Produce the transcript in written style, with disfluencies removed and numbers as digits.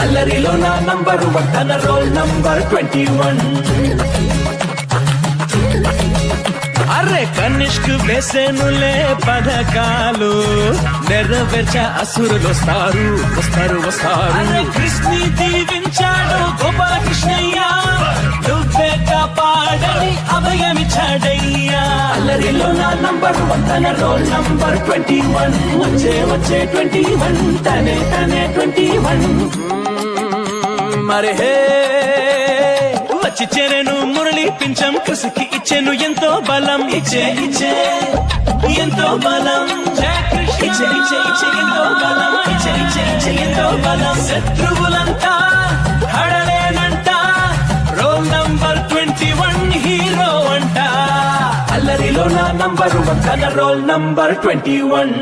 అల్లరిలో నా నంబర్ 1 తన roll number 21. అరే కనిష్క్ వేసేనులే పథకాలు నెరవేర్చ అసురులు వస్తారు వస్తారు వస్తారు. కృష్ణి దీవించాడు గోపాలకృష్ణయ్య నువ్వే కాపాడని అభయమిచ్చాడయ్యా. అల్లరిలో నా నంబర్ 1 తన రోల్ నంబర్ 21. వచ్చే వచ్చే 21 తనే 21. మరి హే వచ్చి చేరేను మురళి పించం కృషికి ఇచ్చేను ఎంతో బలం. ఇచ్చే ఇచ్చే ఎంతో బలం. ఇచ్చే ఇచ్చే ఇచ్చే ఎంతో బలం. ఇచ్చే ఇచ్చే ఇచ్చే ఎంతో బలం. శత్రువులంతా హడలేనంట రోల్ నంబర్ 21 హీరో అంట. అల్లరిలో నా నంబర్ 1 తన రోల్ నంబర్ 21.